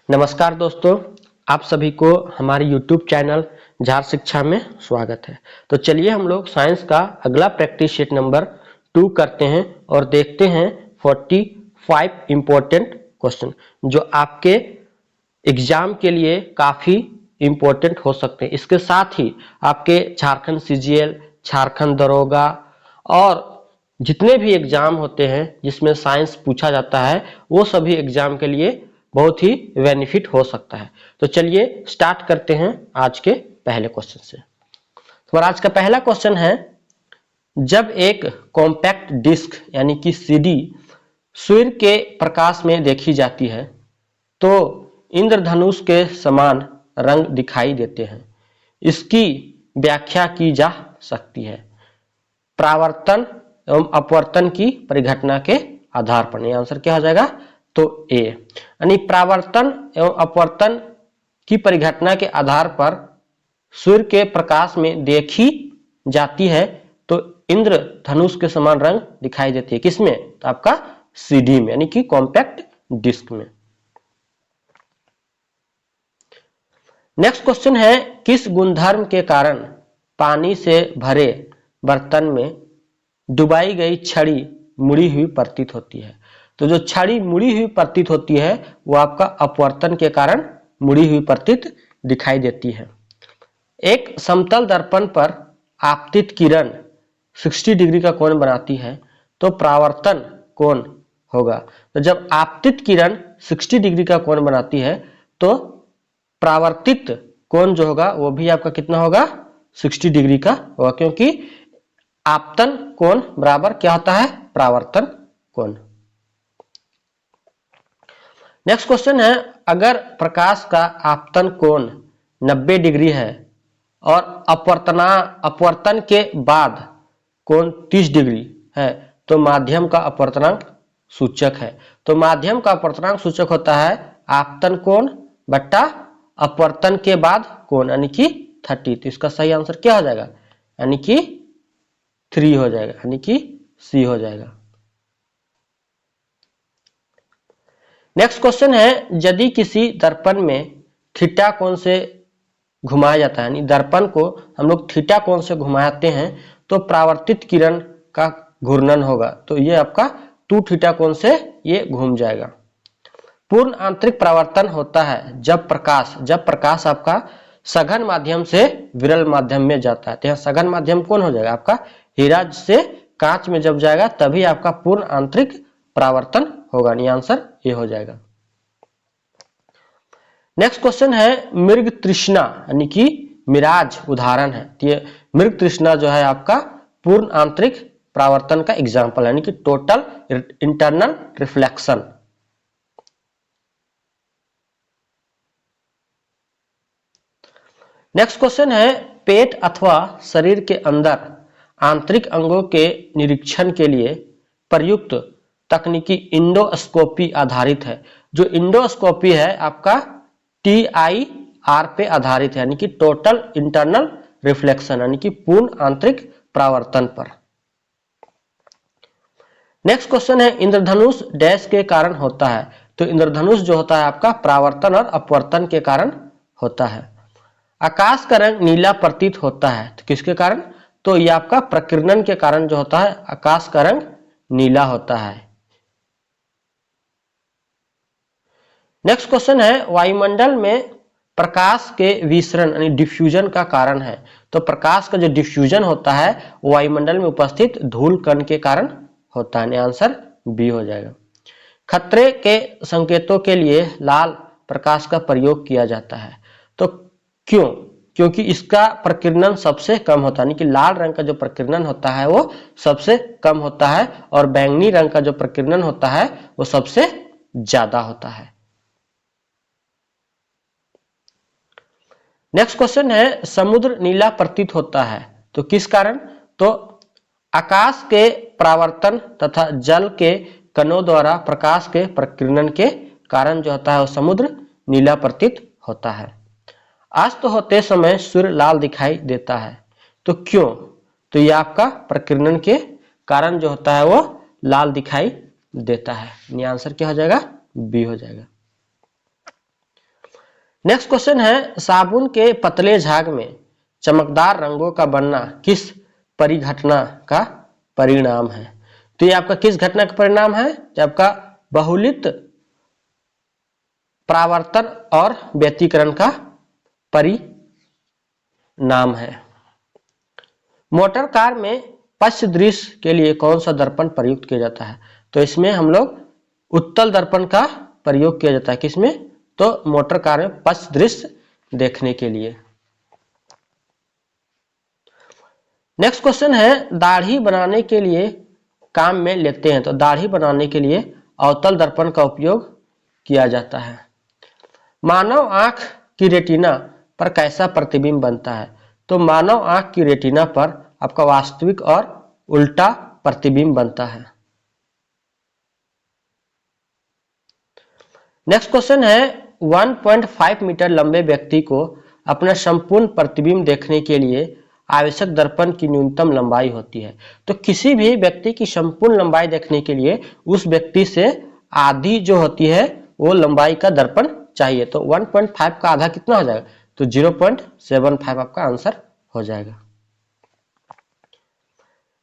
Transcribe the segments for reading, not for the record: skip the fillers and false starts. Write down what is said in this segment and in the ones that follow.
नमस्कार दोस्तों, आप सभी को हमारे YouTube चैनल झार शिक्षा में स्वागत है। तो चलिए हम लोग साइंस का अगला प्रैक्टिस शीट नंबर 2 करते हैं और देखते हैं 45 इम्पोर्टेंट क्वेश्चन जो आपके एग्जाम के लिए काफ़ी इम्पोर्टेंट हो सकते हैं। इसके साथ ही आपके झारखंड CGL, झारखंड दरोगा और जितने भी एग्जाम होते हैं जिसमें साइंस पूछा जाता है वो सभी एग्जाम के लिए बहुत ही बेनिफिट हो सकता है। तो चलिए स्टार्ट करते हैं आज के पहले क्वेश्चन से। तो आज का पहला क्वेश्चन है, जब एक कॉम्पैक्ट डिस्क यानी कि CD सूर्य के प्रकाश में देखी जाती है तो इंद्रधनुष के समान रंग दिखाई देते हैं। इसकी व्याख्या की जा सकती है परावर्तन एवं अपवर्तन की परिघटना के आधार पर। यह आंसर क्या हो जाएगा? तो ए, यानी परावर्तन एवं अपवर्तन की परिघटना के आधार पर सूर्य के प्रकाश में देखी जाती है तो इंद्रधनुष के समान रंग दिखाई देती है। किसमें? तो आपका CD में, यानी कि कॉम्पैक्ट डिस्क में। नेक्स्ट क्वेश्चन है, किस गुणधर्म के कारण पानी से भरे बर्तन में डुबाई गई छड़ी मुड़ी हुई प्रतीत होती है? तो जो छड़ी मुड़ी हुई प्रतीत होती है वो आपका अपवर्तन के कारण मुड़ी हुई प्रतीत दिखाई देती है। एक समतल दर्पण पर आपतित किरण 60 डिग्री का कोण बनाती है तो परावर्तन कोण होगा। तो जब आपतित किरण 60 डिग्री का कोण बनाती है तो परावर्तित कोण जो होगा वो भी आपका कितना होगा? 60 डिग्री का होगा, क्योंकि आपतन कोण बराबर क्या होता है? परावर्तन कोण। नेक्स्ट क्वेश्चन है, अगर प्रकाश का आपतन कोण 90 डिग्री है और अपवर्तन के बाद कोण 30 डिग्री है तो माध्यम का अपवर्तनांक सूचक है। तो माध्यम का अपवर्तनांक सूचक होता है आपतन कोण बट्टा अपवर्तन के बाद कोण, यानी कि 30। तो इसका सही आंसर क्या हो जाएगा? यानी कि 3 हो जाएगा, यानी कि C हो जाएगा। नेक्स्ट क्वेश्चन है, यदि किसी दर्पण में थीटा कोण से घुमाया जाता है, यानी दर्पण को हम लोग थीटा कोण से घुमाते हैं तो परावर्तित किरण का घूर्णन होगा। तो ये आपका 2 थीटा कोण से ये घूम जाएगा। पूर्ण आंतरिक परावर्तन होता है जब प्रकाश आपका सघन माध्यम से विरल माध्यम में जाता है। तो यहाँ सघन माध्यम कौन हो जाएगा? आपका हीरा से कांच में जब जाएगा तभी आपका पूर्ण आंतरिक परावर्तन होगा। ये आंसर ये हो जाएगा। नेक्स्ट क्वेश्चन है, मृग तृष्णा यानी कि मिराज उदाहरण है। तो ये मृग तृष्णा जो है आपका पूर्ण आंतरिक परावर्तन का एग्जाम्पल है, यानी कि total internal reflection. Next question है, पेट अथवा शरीर के अंदर आंतरिक अंगों के निरीक्षण के लिए प्रयुक्त तकनीकी इंडोस्कोपी आधारित है। जो इंडोस्कोपी है आपका TIR पे आधारित है, यानी कि टोटल इंटरनल रिफ्लेक्शन, यानी कि पूर्ण आंतरिक परावर्तन पर। नेक्स्ट क्वेश्चन है, इंद्रधनुष डैश के कारण होता है? तो इंद्रधनुष जो होता है आपका परावर्तन और अपवर्तन के कारण होता है। आकाश का रंग नीला प्रतीत होता है तो किसके कारण? तो यह आपका प्रकीर्णन के कारण जो होता है आकाश का रंग नीला होता है। नेक्स्ट क्वेश्चन है, वायुमंडल में प्रकाश के विसरण यानी डिफ्यूजन का कारण है। तो प्रकाश का जो डिफ्यूजन होता है वो वायुमंडल में उपस्थित धूल कण के कारण होता है। आंसर B हो जाएगा। खतरे के संकेतों के लिए लाल प्रकाश का प्रयोग किया जाता है। तो क्यों? क्योंकि इसका प्रकीर्णन सबसे कम होता है, यानी कि लाल रंग का जो प्रकीर्णन होता है वो सबसे कम होता है और बैंगनी रंग का जो प्रकीर्णन होता है वो सबसे ज्यादा होता है। नेक्स्ट क्वेश्चन है, समुद्र नीला प्रतीत होता है तो किस कारण? तो आकाश के परावर्तन तथा जल के कणों द्वारा प्रकाश के प्रकीर्णन के कारण जो होता है वो समुद्र नीला प्रतीत होता है। अस्त होते समय सूर्य लाल दिखाई देता है तो क्यों? तो यह आपका प्रकीर्णन के कारण जो होता है वो लाल दिखाई देता है। ये आंसर क्या हो जाएगा? B हो जाएगा। नेक्स्ट क्वेश्चन है, साबुन के पतले झाग में चमकदार रंगों का बनना किस परिघटना का परिणाम है? तो ये आपका किस घटना का परिणाम है? ये आपका बहुलित परावर्तन और व्यतिकरण का परिणाम है। मोटर कार में पश्च दृश्य के लिए कौन सा दर्पण प्रयुक्त किया जाता है? तो इसमें हम लोग उत्तल दर्पण का प्रयोग किया जाता है। किसमें? तो मोटर कार में पश्च दृश्य देखने के लिए। नेक्स्ट क्वेश्चन है, दाढ़ी बनाने के लिए काम में लेते हैं। तो दाढ़ी बनाने के लिए अवतल दर्पण का उपयोग किया जाता है। मानव आंख की रेटिना पर कैसा प्रतिबिंब बनता है? तो मानव आंख की रेटिना पर आपका वास्तविक और उल्टा प्रतिबिंब बनता है। नेक्स्ट क्वेश्चन है, 1.5 मीटर लंबे व्यक्ति को अपना संपूर्ण प्रतिबिंब देखने के लिए आवश्यक दर्पण की न्यूनतम लंबाई होती है। तो किसी भी व्यक्ति की संपूर्ण लंबाई देखने के लिए उस व्यक्ति से आधी जो होती है वो लंबाई का दर्पण चाहिए। तो 1.5 का आधा कितना हो जाएगा? तो 0.75 आपका आंसर हो जाएगा।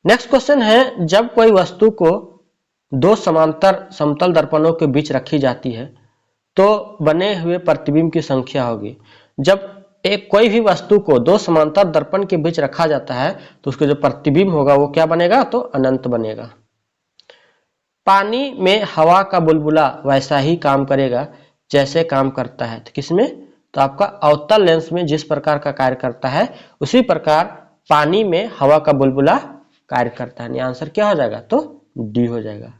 नेक्स्ट क्वेश्चन है, जब कोई वस्तु को दो समांतर समतल दर्पणों के बीच रखी जाती है तो बने हुए प्रतिबिंब की संख्या होगी। जब एक कोई भी वस्तु को दो समांतर दर्पण के बीच रखा जाता है तो उसका जो प्रतिबिंब होगा वो क्या बनेगा? तो अनंत बनेगा। पानी में हवा का बुलबुला वैसा ही काम करेगा जैसे काम करता है। तो किसमें? तो आपका अवतल लेंस में जिस प्रकार का कार्य करता है उसी प्रकार पानी में हवा का बुलबुला कार्य करता है। आंसर क्या हो जाएगा? तो डी हो जाएगा।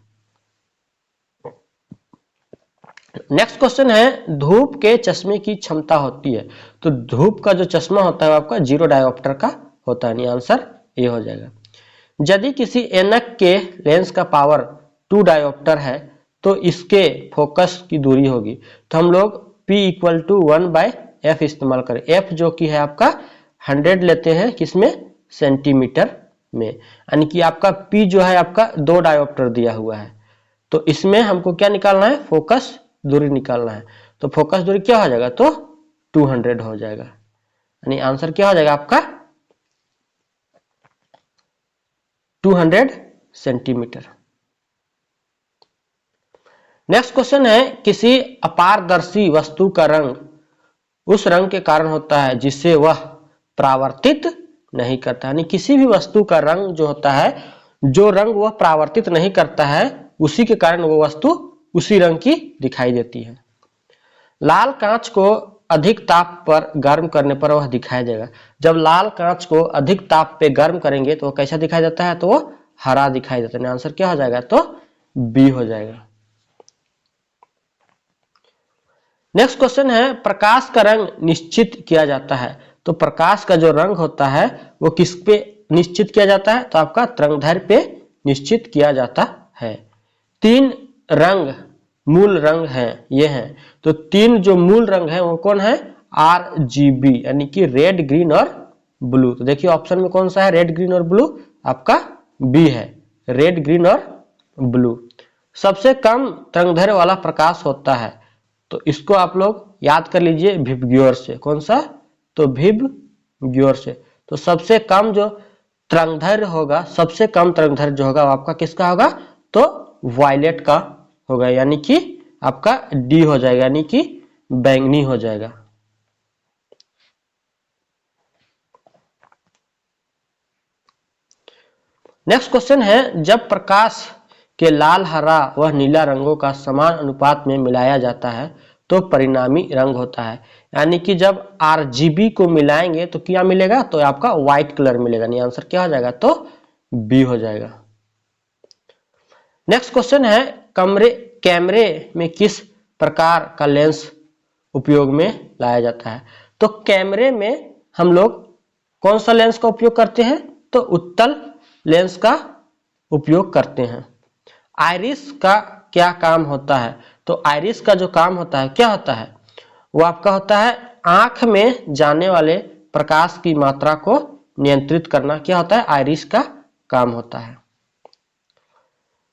नेक्स्ट क्वेश्चन है, धूप के चश्मे की क्षमता होती है। तो धूप का जो चश्मा होता है वो आपका 0 डायोप्टर का होता है। आंसर ए हो जाएगा। यदि किसी ऐनक के लेंस का पावर 2 डायोप्टर है तो इसके फोकस की दूरी होगी। तो हम लोग P = 1/f इस्तेमाल करें। f जो कि है आपका 100 लेते हैं, किसमें? सेंटीमीटर में। यानी कि आपका P जो है आपका 2 डायोप्टर दिया हुआ है। तो इसमें हमको क्या निकालना है? फोकस दूरी निकालना है। तो फोकस दूरी क्या हो जाएगा? तो 200 हो जाएगा। यानी आंसर क्या हो जाएगा आपका? 200 सेंटीमीटर। नेक्स्ट क्वेश्चन है, किसी अपारदर्शी वस्तु का रंग उस रंग के कारण होता है जिससे वह परावर्तित नहीं करता। यानी किसी भी वस्तु का रंग जो होता है, जो रंग वह परावर्तित नहीं करता है उसी के कारण वो वस्तु उसी रंग की दिखाई देती है। लाल कांच को अधिक ताप पर गर्म करने पर वह दिखाई देगा। जब लाल कांच को अधिक ताप पे गर्म करेंगे तो वो कैसा दिखाई देता है? तो वो हरा दिखाई देता है। आंसर क्या हो जाएगा? तो बी हो जाएगा। नेक्स्ट क्वेश्चन है, प्रकाश का रंग निश्चित किया जाता है। तो प्रकाश का जो रंग होता है वो किस पे निश्चित किया जाता है? तो आपका तरंगदैर्घ्य पे निश्चित किया जाता है। 3 रंग मूल रंग हैं, ये हैं। तो 3 जो मूल रंग हैं वो कौन है? RGB, यानी कि रेड, ग्रीन और ब्लू। तो देखिए ऑप्शन में कौन सा है रेड, ग्रीन और ब्लू? आपका बी है, रेड, ग्रीन और ब्लू। सबसे कम तरंगदैर्घ्य वाला प्रकाश होता है, तो इसको आप लोग याद कर लीजिए विबग्योर से। कौन सा? तो विबग्योर से। तो सबसे कम जो तरंगदैर्घ्य होगा, सबसे कम तरंगदैर्घ्य जो होगा वो आपका किसका होगा? तो वायलेट का होगा, यानी कि आपका डी हो जाएगा, यानी कि बैंगनी हो जाएगा। नेक्स्ट क्वेश्चन है, जब प्रकाश के लाल, हरा व नीला रंगों का समान अनुपात में मिलाया जाता है तो परिणामी रंग होता है। यानी कि जब RGB को मिलाएंगे तो क्या मिलेगा? तो आपका व्हाइट कलर मिलेगा। नहीं, आंसर क्या हो जाएगा? तो बी हो जाएगा। नेक्स्ट क्वेश्चन है, कैमरे में किस प्रकार का लेंस उपयोग में लाया जाता है? तो कैमरे में हम लोग कौन सा लेंस का उपयोग करते हैं? तो उत्तल लेंस का उपयोग करते हैं। आइरिस का क्या काम होता है? तो आइरिस का जो काम होता है क्या होता है? वो आपका होता है आंख में जाने वाले प्रकाश की मात्रा को नियंत्रित करना। क्या होता है? आइरिस का काम होता है।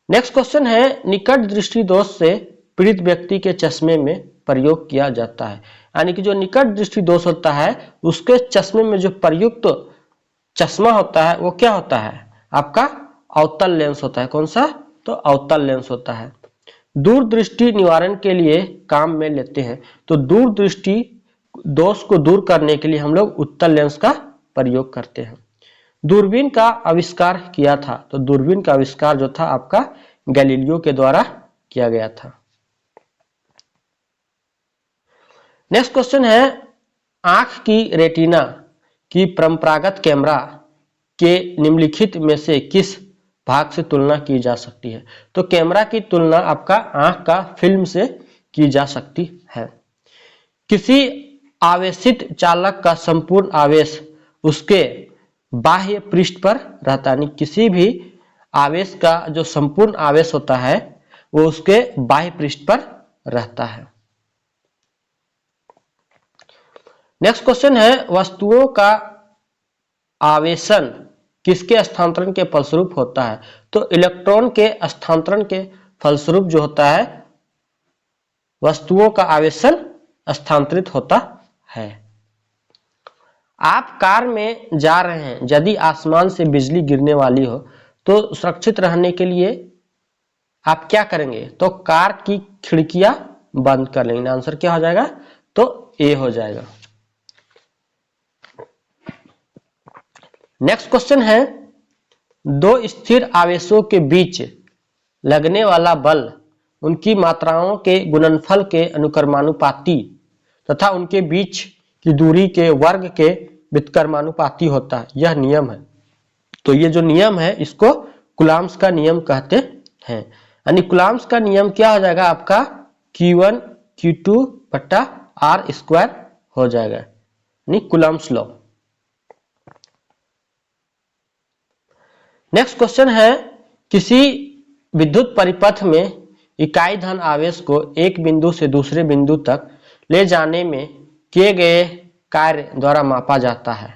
नेक्स्ट क्वेश्चन है, निकट दृष्टि दोष से पीड़ित व्यक्ति के चश्मे में प्रयोग किया जाता है। यानी कि जो निकट दृष्टि दोष होता है उसके चश्मे में जो प्रयुक्त चश्मा होता है वो क्या होता है, आपका अवतल लेंस होता है। कौन सा, तो अवतल लेंस होता है। दूरदृष्टि निवारण के लिए काम में लेते हैं, तो दूरदृष्टि दोष को दूर करने के लिए हम लोग उत्तल लेंस का प्रयोग करते हैं। दूरबीन का आविष्कार किया था, तो दूरबीन का आविष्कार जो था आपका गैलीलियो के द्वारा किया गया था। नेक्स्ट क्वेश्चन है, आंख की रेटिना की परंपरागत कैमरा के निम्नलिखित में से किस भाग से तुलना की जा सकती है। तो कैमरा की तुलना आपका आंख का फिल्म से की जा सकती है। किसी आवेशित चालक का संपूर्ण आवेश उसके बाह्य पृष्ठ पर रहता है, किसी भी आवेश का जो संपूर्ण आवेश होता है वो उसके बाह्य पृष्ठ पर रहता है। नेक्स्ट क्वेश्चन है, वस्तुओं का आवेशन किसके हस्तांतरण के फलस्वरूप होता है। तो इलेक्ट्रॉन के हस्तांतरण के फलस्वरूप जो होता है वस्तुओं का आवेशन स्थानांतरित होता है। आप कार में जा रहे हैं, यदि आसमान से बिजली गिरने वाली हो तो सुरक्षित रहने के लिए आप क्या करेंगे, तो कार की खिड़कियां बंद कर लेंगे। आंसर क्या हो जाएगा, तो ए हो जाएगा। नेक्स्ट क्वेश्चन है, दो स्थिर आवेशों के बीच लगने वाला बल उनकी मात्राओं के गुणनफल के अनुक्रमानुपाती तथा उनके बीच की दूरी के वर्ग के व्युत्क्रमानुपाती होता है। यह नियम है। तो ये जो नियम है इसको कूलॉम्स का नियम कहते हैं। यानी कूलॉम्स का नियम क्या हो जाएगा, आपका Q1 Q2 बटा R स्क्वायर हो जाएगा, यानी कूलॉम्स लॉ। नेक्स्ट क्वेश्चन है, किसी विद्युत परिपथ में इकाई धन आवेश को एक बिंदु से दूसरे बिंदु तक ले जाने में किए गए कार्य द्वारा मापा जाता है।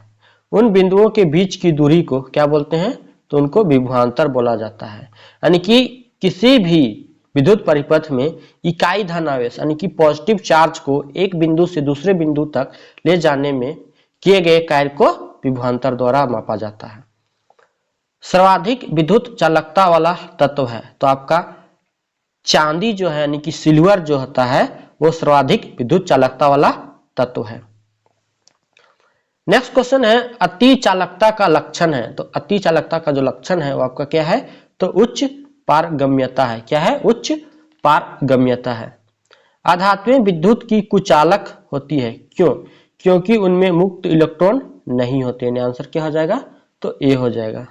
उन बिंदुओं के बीच की दूरी को क्या बोलते हैं, तो उनको विभवांतर बोला जाता है। यानी कि किसी भी विद्युत परिपथ में इकाई धन आवेश यानी कि पॉजिटिव चार्ज को एक बिंदु से दूसरे बिंदु तक ले जाने में किए गए कार्य को विभवांतर द्वारा मापा जाता है। सर्वाधिक विद्युत चालकता वाला तत्व है, तो आपका चांदी जो है यानी कि सिल्वर जो होता है वो सर्वाधिक विद्युत चालकता वाला तत्व है। नेक्स्ट क्वेश्चन है, अति चालकता का लक्षण है। तो अति चालकता का जो लक्षण है वो आपका क्या है, तो उच्च पारगम्यता है। क्या है, उच्च पारगम्यता है। आधात्में विद्युत की कुचालक होती है, क्यों, क्योंकि उनमें मुक्त इलेक्ट्रॉन नहीं होते। यानी आंसर क्या हो जाएगा, तो ए हो जाएगा।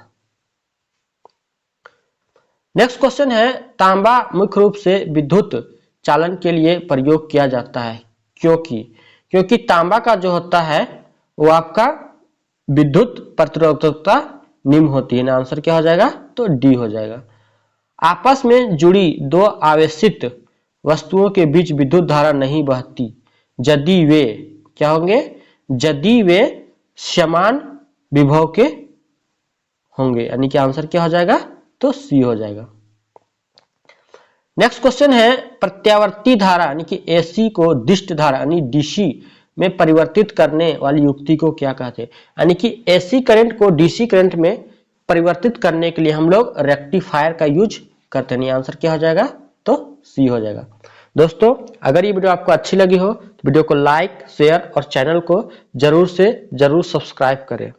नेक्स्ट क्वेश्चन है, तांबा मुख्य रूप से विद्युत चालन के लिए प्रयोग किया जाता है, क्योंकि तांबा का जो होता है वो आपका विद्युत प्रतिरोधकता निम्न होती है। ना आंसर क्या हो जाएगा, तो डी हो जाएगा। आपस में जुड़ी दो आवेशित वस्तुओं के बीच विद्युत धारा नहीं बहती यदि वे क्या होंगे, यदि वे समान विभव के होंगे। यानी कि आंसर क्या हो जाएगा, तो सी हो जाएगा। नेक्स्ट क्वेश्चन है, प्रत्यावर्ती धारा यानी कि एसी को दिष्ट धारा यानी डीसी में परिवर्तित करने वाली युक्ति को क्या कहते हैं। यानी कि एसी करंट को डीसी करंट में परिवर्तित करने के लिए हम लोग रेक्टिफायर का यूज करते हैं। आंसर क्या हो जाएगा, तो सी हो जाएगा। दोस्तों अगर ये वीडियो आपको अच्छी लगी हो तो वीडियो को लाइक, शेयर और चैनल को जरूर से जरूर सब्सक्राइब करें।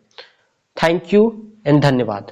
थैंक यू एंड धन्यवाद।